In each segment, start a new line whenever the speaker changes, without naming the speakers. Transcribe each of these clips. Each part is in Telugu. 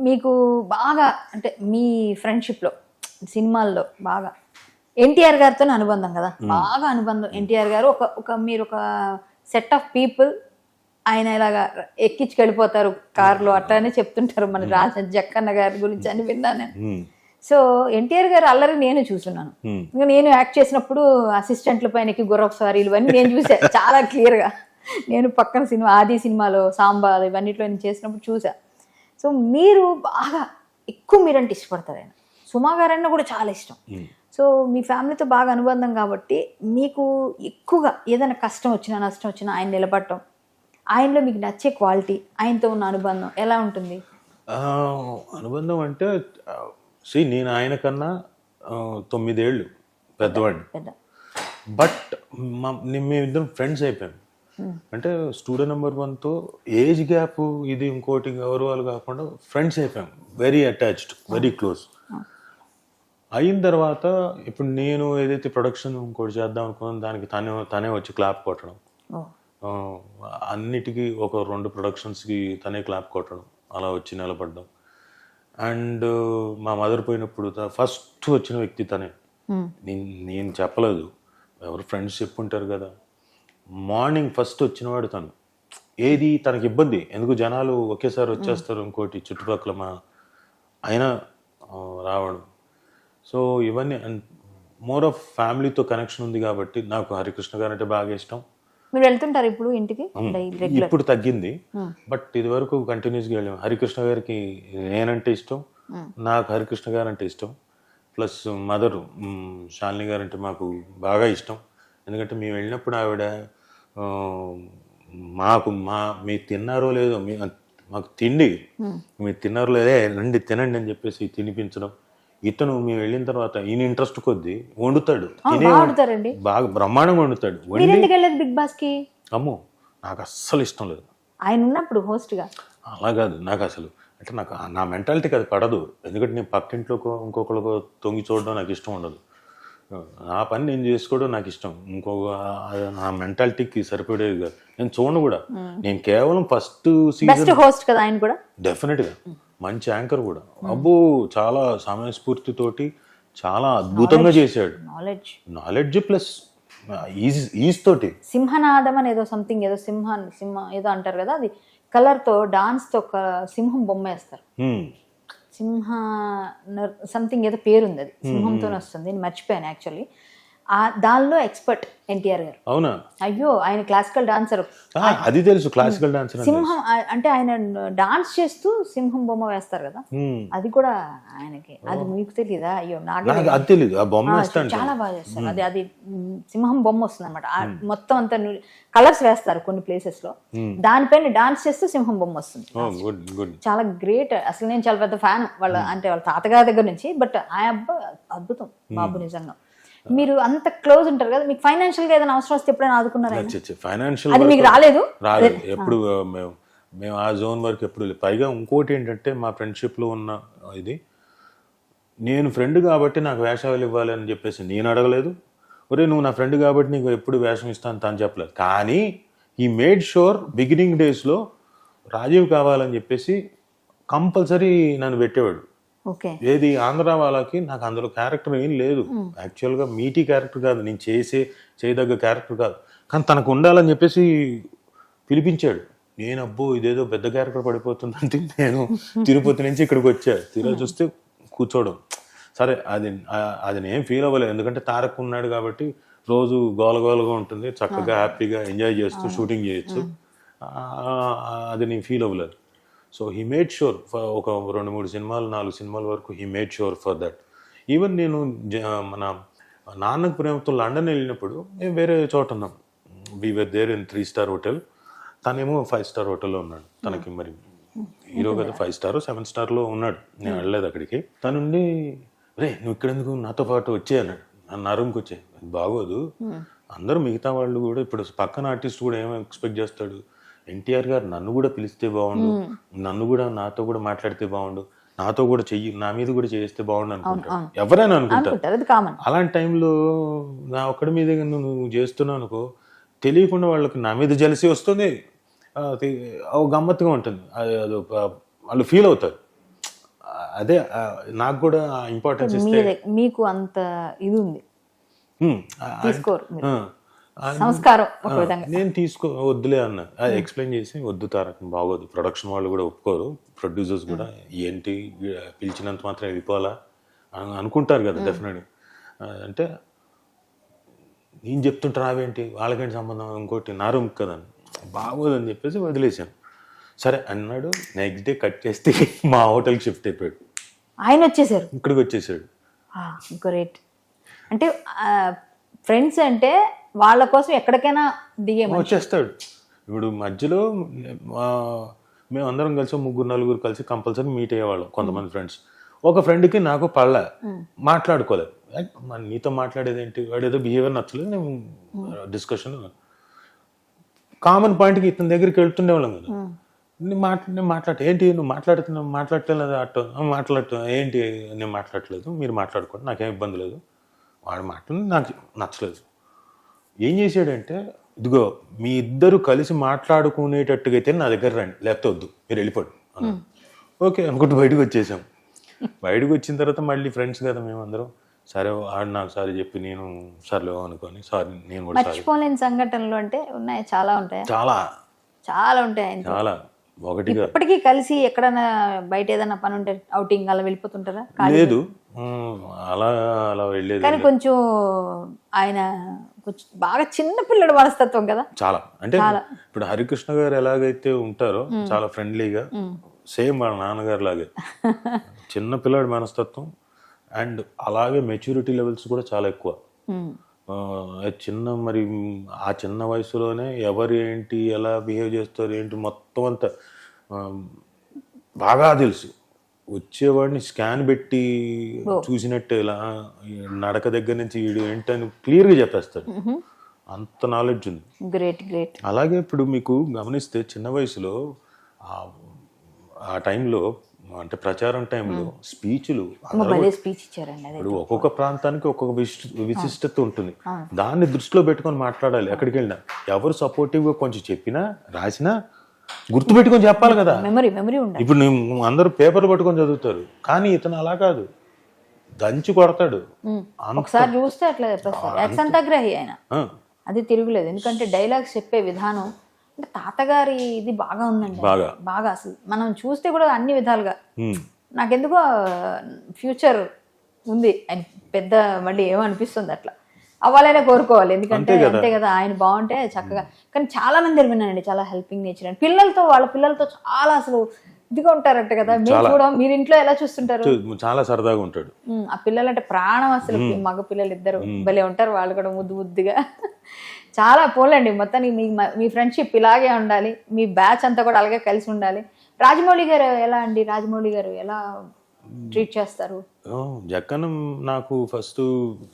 మీకు బాగా అంటే మీ ఫ్రెండ్షిప్లో సినిమాల్లో బాగా ఎన్టీఆర్ గారితో అనుబంధం కదా, బాగా అనుబంధం. ఎన్టీఆర్ గారు మీరు ఒక సెట్ ఆఫ్ పీపుల్, ఆయన ఇలాగా ఎక్కించుకెళ్ళిపోతారు కారులో అట్లానే చెప్తుంటారు మన జక్కన్న గారి గురించి అని విన్నాను నేను. సో ఎన్టీఆర్ గారు అల్లరి నేను చూస్తున్నాను. ఇంకా నేను యాక్ట్ చేసినప్పుడు అసిస్టెంట్ల పైనకి గుర్రపు స్వారీలు ఇవన్నీ నేను చూసాను చాలా క్లియర్గా. నేను పక్కన సినిమా ఆది సినిమాలో సాంబా ఇవన్నిట్లో నేను చేసినప్పుడు చూసా. సో మీరు బాగా ఎక్కువ మీరంటే ఇష్టపడతారు. ఆయన సుమా గారన్న కూడా చాలా ఇష్టం. సో మీ ఫ్యామిలీతో బాగా అనుబంధం కాబట్టి మీకు ఎక్కువగా ఏదైనా కష్టం వచ్చినా నష్టం వచ్చినా ఆయన నిలబడటం, ఆయనలో మీకు నచ్చే క్వాలిటీ, ఆయనతో ఉన్న అనుబంధం ఎలా ఉంటుంది?
అనుబంధం అంటే నేను ఆయన కన్నా 9 ఏళ్ళు పెద్దవాడిని. బట్ మేమిద్దరం ఫ్రెండ్స్ అయిపోయాం. అంటే స్టూడెంట్ నెంబర్ 1తో ఏజ్ గ్యాప్ ఇది ఇంకోటి గౌరవాలు కాకుండా ఫ్రెండ్స్ అయిపోయాం. Very attached, very close. అయిన తర్వాత ఇప్పుడు నేను ఏదైతే ప్రొడక్షన్ ఇంకోటి చేద్దాం అనుకున్నాను దానికి తనే వచ్చి క్లాప్ కొట్టడం, అన్నిటికీ ఒక 2 ప్రొడక్షన్స్కి తనే క్లాప్ కొట్టడం, అలా వచ్చి నిలబడ్డం. అండ్ మా మదర్ పోయినప్పుడు ఫస్ట్ వచ్చిన వ్యక్తి తనే. నేను చెప్పలేదు, ఎవరు ఫ్రెండ్స్ చెప్పుంటారు కదా. మార్నింగ్ ఫస్ట్ వచ్చినవాడు తను. ఏది తనకి ఇబ్బంది, ఎందుకు జనాలు ఒకేసారి వచ్చేస్తారు ఇంకోటి చుట్టుపక్కల అయినా రావడం. సో ఇవన్నీ మోర్ ఆఫ్ ఫ్యామిలీతో కనెక్షన్ ఉంది కాబట్టి నాకు హరికృష్ణ గారు అంటే బాగా ఇష్టం.
మీరు వెళ్తుంటారు ఇప్పుడు ఇంటికి?
ఇప్పుడు తగ్గింది, బట్ ఇది వరకు కంటిన్యూస్గా వెళ్ళాము. హరికృష్ణ గారికి నేనంటే ఇష్టం, నాకు హరికృష్ణ గారు అంటే ఇష్టం. ప్లస్ మదరు శాలిని గారు అంటే మాకు బాగా ఇష్టం. ఎందుకంటే మేము వెళ్ళినప్పుడు ఆవిడ మీరు తిన్నారో లేదో, మాకు తిండి మీరు తిన్నారో లేదే రండి తినండి అని చెప్పేసి తినిపించడం. ఇతను మేము వెళ్ళిన తర్వాత ఈయన ఇంట్రెస్ట్ కొద్దీ వండుతాడు, బాగా బ్రహ్మాండంగా వండుతాడు.
బిగ్ బాస్ కి
అమ్మో నాకు అస్సలు ఇష్టం లేదు
ఆయన ఉన్నప్పుడు హోస్ట్ గా.
అలా కాదు, నాకు అసలు అంటే నాకు నా మెంటాలిటీకి అది పడదు. ఎందుకంటే నేను పక్కింట్లోకో ఇంకొకరికో తొంగి చూడడం నాకు ఇష్టం ఉండదు. నా పని నేను చేసుకోవడం నాకు ఇష్టం. నా మెంటాలిటీకి సరిపడేది కాదు. నేను చూడను కూడా. నేను కేవలం ఫస్ట్ సీజన్
హోస్ట్ కదా ఆయన కూడా,
డెఫినెట్గా మంచి యాంకర్ కూడా. అబ్బో చాలా సమయస్ఫూర్తితోటి చాలా అద్భుతంగా చేశాడు. నాలెడ్జ్ ప్లస్ ఈజ్ తోటి.
సింహనాదం అని ఏదో సంథింగ్ ఏదో సింహ ఏదో అంటారు కదా, అది కలర్ తో డాన్స్ తో ఒక సింహం బొమ్మ వేస్తారు. సింహ సంథింగ్ ఏదో పేరుంది, అది సింహంతో వస్తుంది. నేను మర్చిపోయాను యాక్చువల్లీ. దానిలో ఎక్స్పర్ట్ ఎన్టీఆర్ గారు.
అవునా?
అయ్యో ఆయన క్లాసికల్ డాన్సర్.
అది తెలుసు, క్లాసికల్ డాన్సర్.
సింహం అంటే ఆయన డాన్స్ చేస్తూ సింహం బొమ్మ వేస్తారు కదా, అది కూడా ఆయనకి. అది మీకు తెలియదా? అయ్యో నాకు
తెలియదు. ఆ బొమ్మ
చాలా బాగా చేస్తారు. అది సింహం బొమ్మ వస్తుంది అనమాట. మొత్తం అంతా కలర్స్ వేస్తారు కొన్ని ప్లేసెస్ లో, దానిపైన డాన్స్ చేస్తూ సింహం బొమ్మ వస్తుంది. చాలా గ్రేట్. అసలు నేను చాలా పెద్ద ఫ్యాన్ వాళ్ళ, అంటే వాళ్ళ తాతగారి దగ్గర నుంచి. బట్ ఆ అబ్బాయి అద్భుతం బాబు, నిజంగా. మీరు అంత క్లోజ్ ఉంటారు కదా, మీకు ఫైనాన్షియల్ గా ఏదైనా అవసరం వస్తే ఎప్పుడైనా ఆదుకున్నారా?
ఫైనాన్షియల్
అది మీకు రాలేదు?
ఎప్పుడు మేము ఆ జోన్ వరకు ఎప్పుడు. పైగా ఇంకోటి ఏంటంటే మా ఫ్రెండ్షిప్ లో ఉన్న ఇది, నేను ఫ్రెండ్ కాబట్టి నాకు వేషాలు ఇవ్వాలి అని చెప్పేసి నేను అడగలేదు. ఒరే నువ్వు నా ఫ్రెండ్ కాబట్టి నీకు ఎప్పుడు వేషం ఇస్తాను తను చెప్పలేదు. కానీ ఈ మేడ్ షూర్ బిగినింగ్ డేస్ లో రాజీవ్ కావాలని చెప్పేసి కంపల్సరీ నన్ను పెట్టేవాడు. ఏది ఆంధ్ర వాళ్ళకి. నాకు అందులో క్యారెక్టర్ ఏం లేదు యాక్చువల్గా, మీటీ క్యారెక్టర్ కాదు, నేను చేయదగ్గ క్యారెక్టర్ కాదు. కానీ తనకు ఉండాలని చెప్పేసి పిలిపించాడు. నేను అబ్బో ఇదేదో పెద్ద క్యారెక్టర్ పడిపోతుందంటే నేను తిరుపతి నుంచి ఇక్కడికి వచ్చా. తీరా చూస్తే కూర్చోవడం. సరే అది నేను ఫీల్ అవ్వలేదు, ఎందుకంటే తారక్ ఉన్నాడు కాబట్టి రోజు గోలగోలగా ఉంటుంది, చక్కగా హ్యాపీగా ఎంజాయ్ చేస్తూ షూటింగ్ చేయొచ్చు. అది నేను ఫీల్ అవ్వలేదు. సో హీ మేడ్ షూర్ ఒక 2-3 సినిమాలు 4 సినిమాల వరకు he made sure for that. Even నేను మన నాన్నకు ప్రేమతో లండన్ వెళ్ళినప్పుడు మేము వేరే చోట ఉన్నాం. We were there in 3 star hotel. తనేమో 5 స్టార్ హోటల్లో ఉన్నాడు. తనకి మరి హీరో కదా 5 స్టార్ 7 స్టార్లో ఉన్నాడు. నేను వెళ్ళలేదు అక్కడికి. తనుండి రే నువ్వు ఇక్కడ ఎందుకు నాతో పాటు వచ్చే అన్నాడు. నా రూమ్కి వచ్చే. బాగోదు, అందరూ మిగతా వాళ్ళు కూడా ఇప్పుడు పక్కన ఆర్టిస్ట్ కూడా ఏమో ఎక్స్పెక్ట్ చేస్తాడు, ఎన్టీఆర్ గారు నన్ను కూడా పిలిస్తే బాగుండు, నన్ను కూడా నాతో కూడా మాట్లాడితే బాగుండు, నాతో కూడా చెయ్యి, నా మీద కూడా చేస్తే బాగుండు అనుకుంటారు, ఎవరైనా అనుకుంటారు. అలాంటి టైంలో నా ఒక్కడి మీద నువ్వు చేస్తున్నావు అనుకో, తెలియకుండా వాళ్ళకి నా మీద జలసి వస్తుంది, గమ్మత్తుగా ఉంటుంది, వాళ్ళు ఫీల్ అవుతారు. అదే నాకు కూడా ఇంపార్టెన్స్ ఇస్తే
మీకు అంత ఇది ఉంది,
ఉమ్,
తీసుకోరు మీరు.
ఆ,
సంస్కారం ఒక విధంగా.
నేను వద్దులే అన్న ఎక్స్ప్లెయిన్ చేసి వద్దు తారక్ బాగోదు, ప్రొడక్షన్ వాళ్ళు కూడా ఒప్పుకోరు, ప్రొడ్యూసర్స్ కూడా ఏంటి పిలిచినంత మాత్రం వెళ్ళిపోవాలా అనుకుంటారు కదా డెఫినెట్గా. అంటే నేను చెప్తుంటే రావేంటి, వాళ్ళకేంటి సంబంధం, ఇంకోటి నా రూమ్ కదా బాగోదని చెప్పేసి వదిలేశాను. సరే అన్నాడు. నెక్స్ట్ డే కట్ చేస్తే మా హోటల్కి షిఫ్ట్ అయిపోయాడు.
ఆయన వచ్చేసారు,
ఇక్కడికి వచ్చేసాడు.
గ్రేట్. అంటే ఫ్రెండ్స్ అంటే వాళ్ళ కోసం ఎక్కడికైనా దిగే
వచ్చేస్తాడు. ఇప్పుడు మధ్యలో మేము అందరం కలిసి 3-4 కలిసి కంపల్సరీ మీట్ అయ్యేవాళ్ళం. కొంతమంది ఫ్రెండ్స్, ఒక ఫ్రెండ్కి నాకు పడలే, మాట్లాడుకోలేదు. నీతో మాట్లాడేది ఏంటి, వాడు ఏదో బిహేవియర్ నచ్చలేదు, నేను డిస్కషన్ కామన్ పాయింట్కి ఇతని దగ్గరికి వెళ్తుండేవాళ్ళం కదా. నేను మాట్లాడే ఏంటి నువ్వు మాట్లాడట్లేదు అట్ట మాట్లాడటం ఏంటి, నేను మాట్లాడట్లేదు, మీరు మాట్లాడుకోండి, నాకేం ఇబ్బంది లేదు. వాడు మాట్లాడి నాకు నచ్చలేదు. ఏం చేశాడంటే, ఇదిగో మీ ఇద్దరు కలిసి మాట్లాడుకునేటట్టుగా అయితే నా దగ్గర రండి, లేకపోతే వద్దు, మీరు వెళ్ళిపోండి అన్నాడు. ఓకే అనుకుంటూ బయటకు వచ్చేసాం. బయటకు వచ్చిన తర్వాత మళ్ళీ ఫ్రెండ్స్ కదా మేమందరం, సరే ఆడు నాకు సారీ చెప్పి నేను సర్లే అనుకోని సారీ నేను కూడా
మర్చిపోలేని సంఘటనలు అంటే ఉన్నాయి, చాలా ఉంటాయి,
చాలా
చాలా ఉంటాయి.
చాలా ఒకటిగా
ఇప్పటికీ కలిసి ఎక్కడైనా బయట ఏదైనా పని ఉంటే అవుటింగ్ అలా వెళ్ళిపోతుంటారా?
లేదు, అలా అలా వెళ్ళేది.
కానీ కొంచెం ఆయన కొంచెం బాగా చిన్న పిల్లడు మనస్తత్వం కదా
చాలా. అంటే ఇప్పుడు హరికృష్ణ గారు ఎలాగైతే ఉంటారో చాలా ఫ్రెండ్లీగా, సేమ్ వాళ్ళ నాన్నగారు లాగే చిన్న పిల్లడి మనస్తత్వం. అండ్ అలాగే మెచ్యూరిటీ లెవెల్స్ కూడా చాలా ఎక్కువ. మరి ఆ చిన్న వయసులోనే ఎవరు ఏంటి ఎలా బిహేవ్ చేస్తారు ఏంటి మొత్తం అంతా బాగా తెలుసు. వచ్చేవాడిని స్కాన్ పెట్టి చూసినట్టు ఇలా నడక దగ్గర నుంచి వీడు ఏంటని క్లియర్గా చెప్పేస్తాడు, అంత నాలెడ్జ్ ఉంది.
Great great.
అలాగే ఇప్పుడు మీకు గమనిస్తే చిన్న వయసులో ఆ టైంలో అంటే ప్రచారం టైంలో స్పీచ్లు
స్పీచ్ ఇచ్చారండి.
ఇప్పుడు ఒక్కొక్క ప్రాంతానికి ఒక్కొక్క విశిష్టత ఉంటుంది, దాన్ని దృష్టిలో పెట్టుకొని మాట్లాడాలి. ఎక్కడికి వెళ్ళినా ఎవరు సపోర్టివ్గా కొంచెం చెప్పినా రాసినా గుర్తు పెట్టుకొని చెప్పాలి కదా.
మెమరీ ఉండాలి.
ఇప్పుడు అందరూ పేపర్లు పట్టుకొని చదువుతారు, కానీ ఇతను అలా కాదు, దంచి కొడతాడు.
ఒకసారి చూస్తే అట్లా యాక్సంతగ్రహి ఆయన, అది తిరుగులేదు. ఎందుకంటే డైలాగ్స్ చెప్పే విధానం అంటే తాతగారి ఇది బాగా ఉందండి, బాగా అసలు మనం చూస్తే కూడా అన్ని విధాలుగా నాకెందుకో ఫ్యూచర్ ఉంది ఆయన పెద్ద, మళ్ళీ ఏమనిపిస్తుంది అట్లా అవ్వాలనే కోరుకోవాలి. ఎందుకంటే అంతే కదా, ఆయన బాగుంటే చక్కగా. కానీ చాలా మంది విన్నానండి, చాలా హెల్పింగ్ నేచర్ అని, వాళ్ళ పిల్లలతో చాలా అసలు ఇదిగా ఉంటారంట కదా. మీరు ఇంట్లో ఎలా చూస్తుంటారు?
చాలా సరదాగా ఉంటాడు.
ఆ పిల్లలు అంటే ప్రాణం అసలు, మగ పిల్లలు ఇద్దరు భలే ఉంటారు, వాళ్ళు కూడా ముద్దుగా చాలా. పోలండి మొత్తానికి మీ ఫ్రెండ్షిప్ ఇలాగే ఉండాలి, మీ బ్యాచ్ అంతా కూడా అలాగే కలిసి ఉండాలి. రాజమౌళి గారు ఎలా అండి, రాజమౌళి గారు ఎలా ట్రీట్ చేస్తారు?
జక్కనం నాకు ఫస్ట్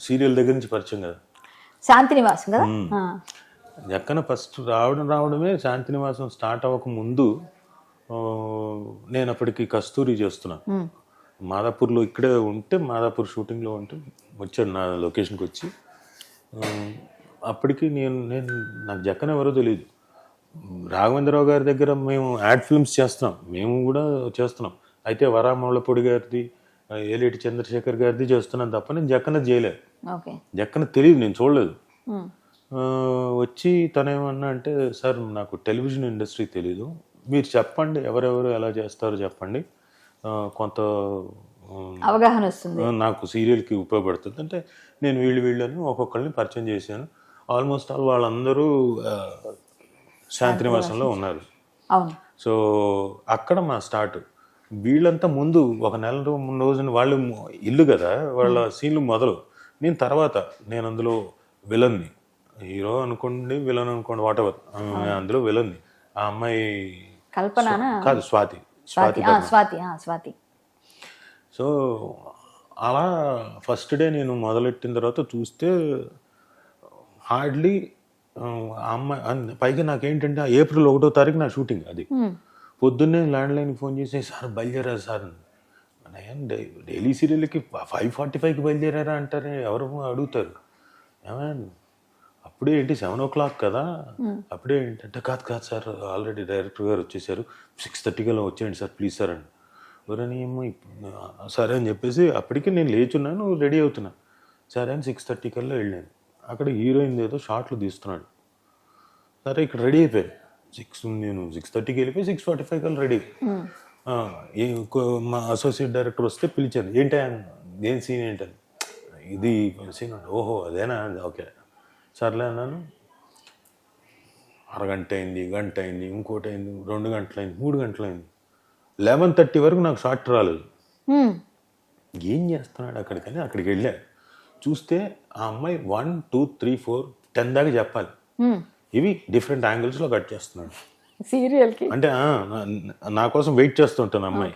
సీరియల్ దగ్గర నుంచి పరిచయం కదా,
శాంతినివాసం కదా.
జక్కన ఫస్ట్ రావడమే శాంతినివాసం స్టార్ట్ అవ్వక ముందు. నేను అప్పటికి కస్తూరి చేస్తున్నా మాదాపూర్లో, ఇక్కడే ఉంటే మాదాపూర్ షూటింగ్లో ఉంటే వచ్చాడు నా లొకేషన్కి వచ్చి. అప్పటికి నాకు జక్కన ఎవరో తెలియదు. రాఘవేంద్రరావు గారి దగ్గర మేము యాడ్ ఫిల్మ్స్ చేస్తున్నాం, మేము కూడా చేస్తున్నాం. అయితే వరామౌళపూడి గారిది, ఏలేటి చంద్రశేఖర్ గారిది చేస్తున్నాను తప్ప నేను జక్కన చేయలేదు. జక్కన తెలియదు, నేను చూడలేదు. వచ్చి తనేమన్నా అంటే, సార్ నాకు టెలివిజన్ ఇండస్ట్రీ తెలీదు, మీరు చెప్పండి ఎవరెవరు ఎలా చేస్తారో చెప్పండి, కొంత
అవగాహన వస్తుంది,
నాకు సీరియల్కి ఉపయోగపడుతుంది అంటే. నేను వీళ్ళని ఒక్కొక్కరిని పరిచయం చేశాను. ఆల్మోస్ట్ ఆల్ వాళ్ళందరూ శాంతినివాసంలో ఉన్నారు. సో అక్కడ మా స్టార్ట్. వీళ్ళంతా ముందు ఒక నెల రోజున వాళ్ళు ఇల్లు కదా, వాళ్ళ సీన్లు మొదలు. నేను తర్వాత నేను అందులో విలన్ని, హీరో అనుకోండి విలన్ అనుకోండి వాట్ ఎవర్, అందులో విలన్ని. ఆ అమ్మాయి
కల్పన
కాదు, స్వాతి. సో అలా ఫస్ట్ డే నేను మొదలెట్టిన తర్వాత చూస్తే హార్డ్లీ అమ్మాయి. పైగా నాకేంటంటే ఏప్రిల్ 1వ తారీఖు నా షూటింగ్. అది పొద్దున్నే ల్యాండ్లైన్కి ఫోన్ చేసి, సార్ బయలుదేరారు సార్. డైలీ సీరియల్కి 5:45కి బయలుదేరారా అంటారే, ఎవరు అడుగుతారు. ఏమైనా అప్పుడే ఏంటి 7 o'clock కదా, అప్పుడే ఏంటంటే కాదు సార్, ఆల్రెడీ డైరెక్టర్ గారు వచ్చేసారు, 6:30 కల్లా వచ్చేయండి సార్ ప్లీజ్ సార్ అని. ఎవరనేమో సరే అని చెప్పేసి అప్పటికి నేను లేచున్నాను, రెడీ అవుతున్నా. సరే అని 6:30 కల్లా వెళ్ళాను. అక్కడ హీరోయిన్ ఏదో షార్ట్లు తీస్తున్నాడు. సరే ఇక్కడ రెడీ అయిపోయాను. నేను 6:30కి వెళ్ళిపోయి 6:45 కల్లా రెడీ. మా అసోసియేట్ డైరెక్టర్ వస్తే పిలిచాను. ఏంటి ఏం సీన్ ఏంటని. ఇది సీన్. ఓహో అదేనా, ఓకే సర్లే అన్నాను. అరగంట అయింది, గంట అయింది, ఇంకోటి అయింది, 2 గంటలైంది, 3 గంటలైంది. 11:30 వరకు నాకు షార్ట్ రాలేదు. ఏం చేస్తున్నాడు అక్కడికని అక్కడికి వెళ్ళా. చూస్తే ఆ అమ్మాయి 1, 2, 3, 4, 10 దాకా చెప్పాలి. ఇవి డిఫరెంట్ యాంగిల్స్లో కట్ చేస్తున్నాడు
సీరియల్కి.
అంటే నా కోసం వెయిట్ చేస్తుంటాను అమ్మాయి,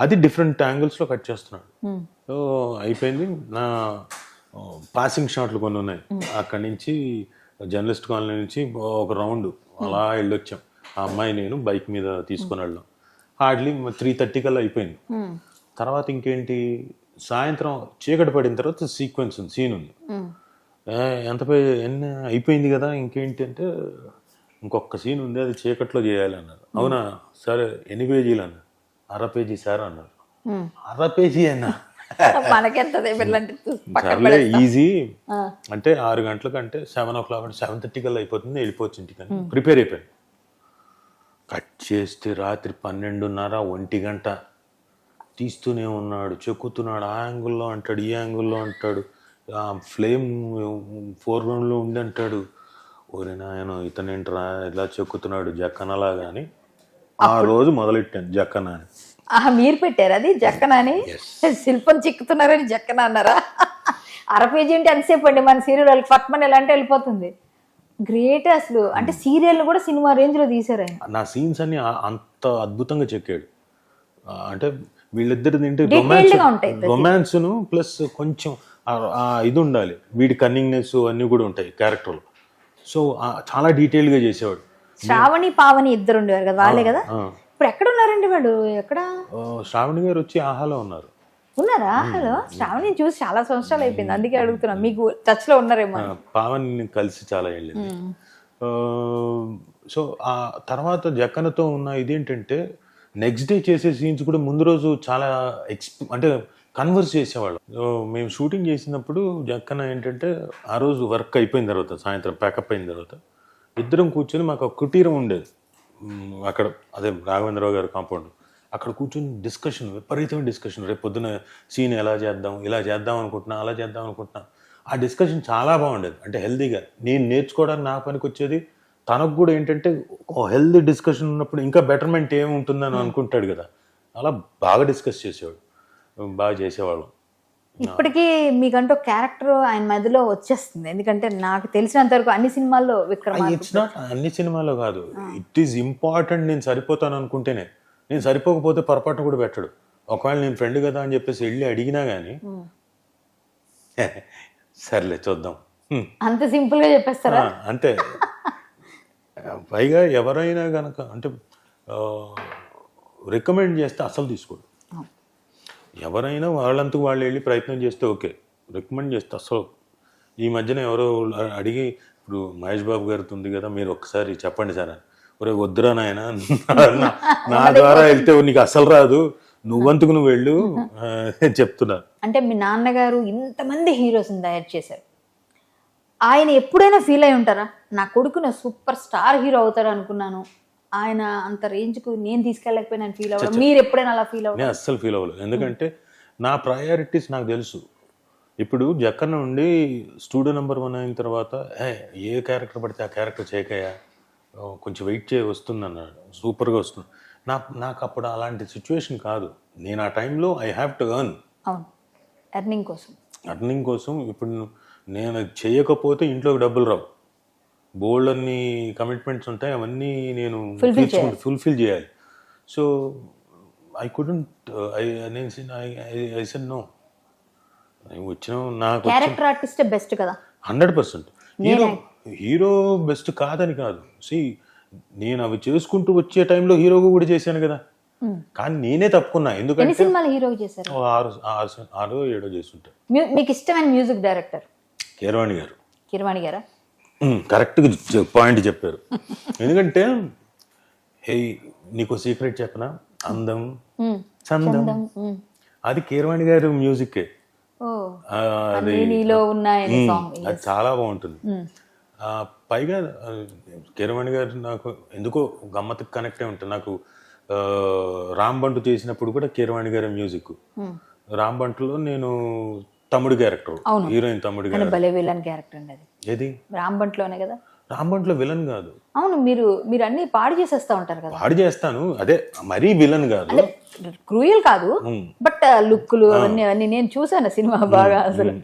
అది డిఫరెంట్ యాంగిల్స్లో కట్ చేస్తున్నాడు. సో అయిపోయింది. నా పాసింగ్ షాట్లు కొన్ని ఉన్నాయి. అక్కడి నుంచి జర్నలిస్ట్ కాలనీ నుంచి ఒక రౌండ్ అలా వెళ్ళొచ్చాం. ఆ అమ్మాయి నేను బైక్ మీద తీసుకుని వెళ్ళాం. హార్డ్లీ 3:30 కల్లా అయిపోయింది. తర్వాత ఇంకేంటి, సాయంత్రం చీకటి పడిన తర్వాత సీక్వెన్స్ ఉంది, సీన్ ఉంది. ఎంత ఎన్ని అయిపోయింది కదా ఇంకేంటి అంటే, ఇంకొక సీన్ ఉంది, అది చీకట్లో చేయాలి అన్నారు. అవునా సరే ఎన్ని పేజీలు అన్నారు. 1/2 పేజీ సార్ అన్నారు. 1/2 పేజీ అన్నా. సర్లే ఈజీ అంటే 6 గంటలకంటే 7 o'clock అంటే 7:30 కల్లా అయిపోతుంది, వెళ్ళిపోవచ్చు ఇంటికని ప్రిపేర్ అయిపోయాను. కట్ చేస్తే రాత్రి 12:30, 1 గంట తీస్తూనే ఉన్నాడు, చెక్కుతున్నాడు. ఆ యాంగిల్లో అంటాడు, ఈ యాంగిల్లో అంటాడు, ఆ ఫ్లేమ్ ఫోర్గ్రౌండ్లో ఉండి అంటాడు. ఓరే నాయన ఇతనేంట్రా ఇలా చెక్కుతున్నాడు జక్కనలాగా అని ఆ రోజు మొదలెట్టాను జక్కన అని.
మీరు పెట్టారు అది జక్కన అని? శిల్పం చిక్కుతున్నారని జక్కన అన్నారా? 1/2 పేజీ అంటే ఎంతసేపు అండి మన సీరియల్ వాళ్ళకి ఫట్మన్ ఎలా అంటే వెళ్ళిపోతుంది. గ్రేట్ అసలు. అంటే సీరియల్ కూడా సినిమా రేంజ్ లో తీసారు ఆయన.
నా సీన్స్ అన్ని అంత అద్భుతంగా చెక్కాడు. అంటే వీళ్ళిద్దరు తింటే రొమాన్స్ ను ప్లస్ కొంచెం ఇది ఉండాలి, వీడి కన్నింగ్నెస్ అన్నీ కూడా ఉంటాయి క్యారెక్టర్లు. సో చాలా డీటెయిల్ గా చేసేవాడు.
శ్రావణి పావని ఇద్దరు ఉండేవారు కదా, వాళ్ళే కదా. ఇప్పుడు ఎక్కడ ఉన్నారండి వాళ్ళు? ఎక్కడ?
శ్రావణి గారు వచ్చి ఆహాలో ఉన్నారు.
ఉన్నారా ఆహాలో? శ్రావణి చూసి చాలా సంవత్సరాలు అయిపోయింది, అందుకే అడుగుతున్నా. మీకు టచ్ లో ఉన్నారేమో.
పావని కలిసి చాలా వెళ్ళింది. సో ఆ తర్వాత జక్కనతో ఉన్న ఇదేంటంటే, నెక్స్ట్ డే చేసే సీన్స్ కూడా ముందు రోజు చాలా అంటే కన్వర్స్ చేసేవాళ్ళు. మేము షూటింగ్ చేసినప్పుడు జక్కన ఏంటంటే, ఆ రోజు వర్క్ అయిపోయిన తర్వాత సాయంత్రం ప్యాకప్ అయిన తర్వాత ఇద్దరం కూర్చొని, మాకు ఒక కుటీరం ఉండేది అక్కడ, అదే రాఘవేంద్రరావు గారి కాంపౌండ్. అక్కడ కూర్చొని డిస్కషన్, విపరీతమైన డిస్కషన్. రేపు పొద్దున సీన్ ఎలా చేద్దాం, ఇలా చేద్దాం అనుకుంటున్నా, అలా చేద్దాం అనుకుంటున్నా. ఆ డిస్కషన్ చాలా బాగుండేది, అంటే హెల్దీగా. నేను నేర్చుకోవడానికి నా పనికి వచ్చేది, తనకు కూడా ఏంటంటే హెల్దీ డిస్కషన్ ఉన్నప్పుడు ఇంకా బెటర్మెంట్ ఏముంటుందని అనుకుంటాడు కదా, అలా బాగా డిస్కస్ చేసేవాడు, బాగా చేసేవాళ్ళం.
ఇప్పటికీ మీకంటూ క్యారెక్టర్ ఆయన మధ్యలో వచ్చేస్తుంది, ఎందుకంటే నాకు తెలిసినంత వరకు అన్ని సినిమాల్లో విక్రమార్కుడు.
ఇట్స్ నాట్ అన్ని సినిమాల్లో కాదు, ఇట్ ఈస్ ఇంపార్టెంట్. నేను సరిపోతాను అనుకుంటేనే, నేను సరిపోకపోతే పొరపాటు కూడా పెట్టడు. ఒకవేళ నేను ఫ్రెండ్ కదా అని చెప్పేసి వెళ్ళి అడిగినా కానీ సర్లే చూద్దాం,
అంత సింపుల్ గా చెప్పేస్తారా?
అంతే. పైగా ఎవరైనా కనుక అంటే రికమెండ్ చేస్తే అసలు తీసుకోడు. ఎవరైనా వాళ్ళంతకు వాళ్ళు వెళ్ళి ప్రయత్నం చేస్తే ఓకే, రికమెండ్ చేస్తే అసలు. ఈ మధ్యన ఎవరో అడిగి, ఇప్పుడు మహేష్ బాబు గారితో ఉంది కదా, మీరు ఒక్కసారి చెప్పండి సార్ అని. ఒరే వద్దురా నాయన, నా ద్వారా వెళ్తే నీకు అసలు రాదు, నువ్వంతుకు నువ్వు వెళ్ళు చెప్తున్నా.
అంటే మీ నాన్నగారు ఇంతమంది హీరోస్ని తయారు చేశారు, ఆయన ఎప్పుడైనా ఫీల్ అయి ఉంటారా, నా కొడుకున సూపర్ స్టార్ హీరో అవుతారు అనుకున్నాను, ఆయన అంత రేంజ్కు నేను తీసుకెళ్ళకపోయినా ఫీల్ అవ్వడం? మీరు ఎప్పుడైనా అలా ఫీల్ అవ్వడం?
నేను అస్సలు ఫీల్ అవ్వలేదు, ఎందుకంటే నా ప్రయారిటీస్ నాకు తెలుసు. ఇప్పుడు జక్కన నుండి స్టూడియో నెంబర్ 1 అయిన తర్వాత ఏ క్యారెక్టర్ పడితే ఆ క్యారెక్టర్ చేయకయ్యా, కొంచెం వెయిట్ చేయి వస్తుంది అన్నాడు, సూపర్గా వస్తుంది. నాకు అప్పుడు అలాంటి సిచ్యువేషన్ కాదు. నేను ఆ టైంలో ఐ హ్యావ్ టు ఎర్న్.
అవును, ఎర్నింగ్ కోసం. ఇప్పుడు నేను చేయకపోతే ఇంట్లోకి డబ్బులు రావు, బోల్డ్ అన్ని కమిట్మెంట్స్ ఉంటాయి, అవన్నీ నేను ఫుల్ఫిల్ చేయాలి. So I couldn't, I said no. వచ్చిన నాకు క్యారెక్టర్ ఆర్టిస్ట్ బెస్ట్ కదా
100%. హీరో బెస్ట్ కాదని కాదు. నేను అవి చేసుకుంటూ వచ్చే టైంలో హీరోగా కూడా చేశాను కదా, కానీ నేనే తప్పుకున్నా. ఎందుకంటే
సినిమాలు హీరో చేశారు,
6 7 చేస్తుంటా.
మీకు ఇష్టమైన మ్యూజిక్ డైరెక్టర్? కీరవాణి గారా?
కరెక్ట్గా పాయింట్ చెప్పారు. ఎందుకంటే నీకు సీక్రెట్ చెప్పనా, అందం చందం అది కీరవాణి గారి మ్యూజిక్.
ఓ
అది
నీలో ఉన్నాయని సాంగ్.
అది చాలా బాగుంటుంది. పైగా కీరవాణి గారు నాకు ఎందుకో గమ్మత్తుకు కనెక్ట్ అయి ఉంటుంది. నాకు రాంబంటు చేసినప్పుడు కూడా కీరవాణి గారి మ్యూజిక్. రాంబంటులో నేను తమ్ముడు క్యారెక్టర్, హీరోయిన్ తమ్ముడు
కానీ భలే విలన్ క్యారెక్టర్ అండి అది.
ఏది
రాంబంట్లోనే కదా?
రాంబంట్లో విలన్ కాదు.
అవును, మీరు అన్ని పాడు చేసేస్తా ఉంటారు కదా.
పాడు చేస్తాను, అదే మరీ విలన్ కాదు,
క్రూయల్ కాదు, బట్ లుక్లు అవన్నీ నేను చూసాను సినిమా బాగా, అసలు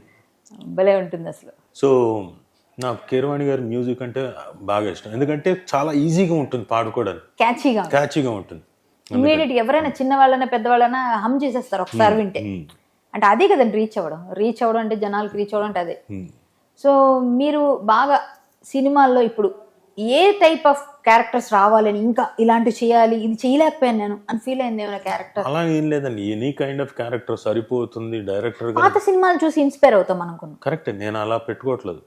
భలే ఉంటుంది అసలు.
సో నాకు కీరవాణి గారి మ్యూజిక్ అంటే బాగా ఇష్టం, ఎందుకంటే చాలా ఈజీగా ఉంటుంది పాడుకోవడానికి, క్యాచీగా ఉంటుంది.
ఇమీడియట్ ఎవరైనా చిన్న వాళ్ళైనా పెద్దవాళ్ళైనా హమ్ చేసేస్తారు ఒకసారి వింటే. అంటే అదే కదండి రీచ్ అవ్వడం అంటే జనాలకు రీచ్ అవ్వడం అంటే అదే. సో మీరు బాగా సినిమాల్లో ఇప్పుడు ఏ టైప్ ఆఫ్ క్యారెక్టర్స్ రావాలని, ఇంకా ఇలాంటివి చేయాలి, ఇది చేయలేకపోయాను నేను అని ఫీల్ అయింది ఏమైనా క్యారెక్టర్?
అలా ఏం లేదండి, ఎనీ కైండ్ ఆఫ్ క్యారెక్టర్ సరిపోతుంది డైరెక్టర్.
పాత సినిమాలు చూసి ఇన్స్పైర్ అవుతాం అనుకున్నాను.
కరెక్ట్, నేను అలా పెట్టుకోవట్లేదు.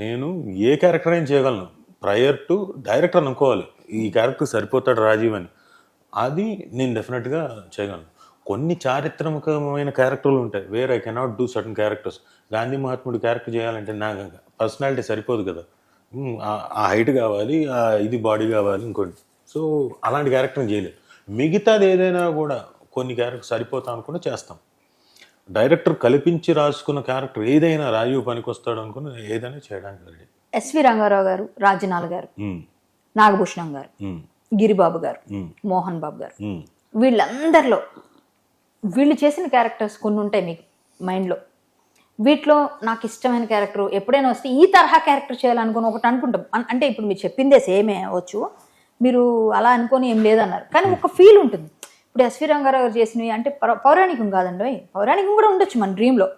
నేను ఏ క్యారెక్టర్ అయినా చేయగలను, ప్రయర్ టు డైరెక్టర్ అనుకోవాలి ఈ క్యారెక్టర్ సరిపోతాడు రాజీవ్ అని, అది నేను డెఫినెట్గా చేయగలను. కొన్ని చారిత్రాత్మకమైన క్యారెక్టర్లు ఉంటాయి, where I cannot do certain characters. Gandhi మహాత్ముడు క్యారెక్టర్ చేయాలంటే నా పర్సనాలిటీ సరిపోదు కదా, ఆ హైట్ కావాలి, ఇది బాడీ కావాలి ఇంకోటి. సో అలాంటి క్యారెక్టర్ని చేయలేదు. మిగతాది ఏదైనా కూడా కొన్ని క్యారెక్టర్ సరిపోతాం అనుకుంటే చేస్తాం. డైరెక్టర్ కల్పించి రాసుకున్న క్యారెక్టర్ ఏదైనా రాజీవ్ పనికొస్తాడు అనుకుని ఏదైనా చేయడానికి రెడీ.
ఎస్వి రంగారావు గారు, రాజనాల్ గారు, నాగభూషణం గారు, గిరిబాబు గారు, మోహన్ బాబు గారు, వీళ్ళందరిలో వీళ్ళు చేసిన క్యారెక్టర్స్ కొన్ని ఉంటాయి మీకు మైండ్లో. వీటిలో నాకు ఇష్టమైన క్యారెక్టర్ ఎప్పుడైనా వస్తే ఈ తరహా క్యారెక్టర్ చేయాలనుకుని ఒకటి అనుకుంటాం. అంటే ఇప్పుడు మీరు చెప్పిందే సేమే అవ్వచ్చు, మీరు అలా అనుకొని ఏం లేదన్నారు, కానీ ఒక ఫీల్ ఉంటుంది. ఇప్పుడు ఎస్వి రంగారావు గారు చేసినవి అంటే పౌరాణికం కాదండి, పౌరాణికం కూడా ఉండొచ్చు మన డ్రీమ్లో,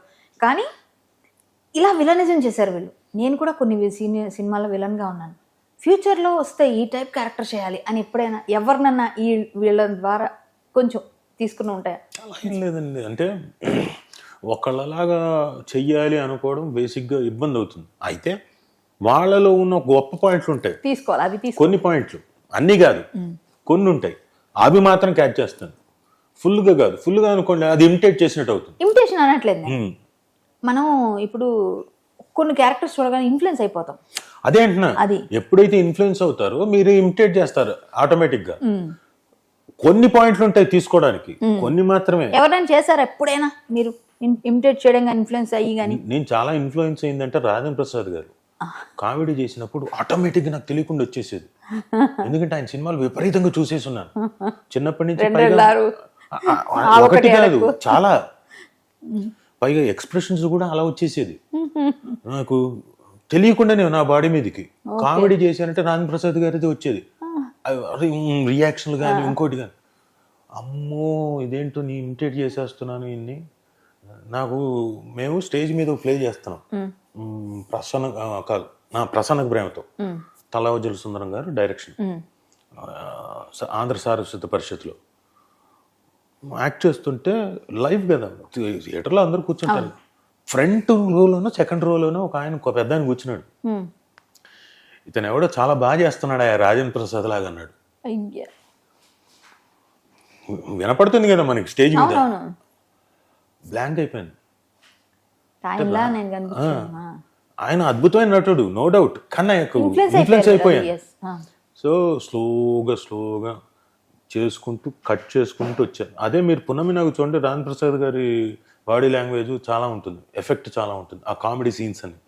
కానీ ఇలా విలనిజం చేశారు వీళ్ళు. నేను కూడా కొన్ని సినిమాల్లో విలన్గా ఉన్నాను. ఫ్యూచర్లో వస్తే ఈ టైప్ క్యారెక్టర్ చేయాలి అని ఎప్పుడైనా ఎవరినన్నా వీళ్ళ ద్వారా కొంచెం తీసుకుని ఉంటాయా?
అలా ఏం లేదండి, అంటే ఒకళ్ళలాగా చెయ్యాలి అనుకోవడం బేసిక్గా ఇబ్బంది అవుతుంది. అయితే వాళ్ళలో ఉన్న గొప్ప పాయింట్లు ఉంటాయి,
తీసుకోవాలి. అవి
కొన్ని పాయింట్లు, అన్నీ కాదు, కొన్ని ఉంటాయి, అవి మాత్రం క్యాచ్ చేస్తాను. ఫుల్గా కాదు, ఫుల్గా అనుకోండి అది ఇమిటేట్ చేసినట్టు అవుతుంది.
ఇమిటేషన్ అనట్లేదు, మనం ఇప్పుడు కొన్ని క్యారెక్టర్స్ చూడగానే ఇన్ఫ్లుయెన్స్ అయిపోతాం.
అదే అంటున్నా, ఎప్పుడైతే ఇన్ఫ్లుయెన్స్ అవుతారో మీరు ఇమిటేట్ చేస్తారు ఆటోమేటిక్గా. కొన్ని పాయింట్లు ఉంటాయి తీసుకోవడానికి, కొన్ని మాత్రమే.
ఎవరైనా చేశారా ఎప్పుడైనా మీరు ఇమిటేట్ చేయడం కానీ ఇన్ఫ్లుయెన్స్ అయ్యి? కానీ
నేను చాలా ఇన్ఫ్లుయెన్స్ అయిందంటే రాజేంద్ర ప్రసాద్ గారు కామెడీ చేసినప్పుడు ఆటోమేటిక్గా నాకు తెలియకుండా వచ్చేసేది, ఎందుకంటే ఆయన సినిమాలు విపరీతంగా చూసేసి ఉన్నాను చిన్నప్పటి నుంచి. ఒకటి కాదు, చాలా, పైగా ఎక్స్ప్రెషన్స్ కూడా అలా వచ్చేసేది నాకు తెలియకుండానే నా బాడీ మీదకి. కామెడీ చేశానంటే రాజేంద్ర ప్రసాద్ గారిది వచ్చేది, రియాక్షన్లు కానీ ఇంకోటి కానీ. అమ్మో ఇదేంటో నీ ఇమిటేట్ చేసేస్తున్నాను ఇన్ని. నాకు మేము స్టేజ్ మీద ప్లే చేస్తున్నాం, ప్రసన్న ప్రేమతో, తలవజల సుందరం గారు డైరెక్షన్, ఆంధ్ర సారస్వత పరిషత్లో యాక్ట్ చేస్తుంటే లైవ్ కదా, థియేటర్లో అందరూ కూర్చుంటారు. ఫ్రంట్ రోలోనో సెకండ్ రోలోనో ఒక పెద్ద ఆయన కూర్చున్నాడు. ఇతను ఎవడో చాలా బాగా చేస్తున్నాడు ఆ రాజేంద్ర ప్రసాద్ లాగా అన్నాడు. వినపడుతుంది కదా మనకి స్టేజ్ మీద, బ్లాంక్ అయిపోయింది. ఆయన అద్భుతమైన నటుడు, నో డౌట్, కానీ ఇన్ఫ్లుయెన్స్ అయిపోయాను. సో స్లోగా చేసుకుంటూ కట్ చేసుకుంటూ వచ్చాను. అదే మీరు పున్నమి నాకు చూడండి, రాజేంద్ర ప్రసాద్ గారి బాడీ లాంగ్వేజ్ చాలా ఉంటుంది, ఎఫెక్ట్ చాలా ఉంటుంది ఆ కామెడీ సీన్స్ అని.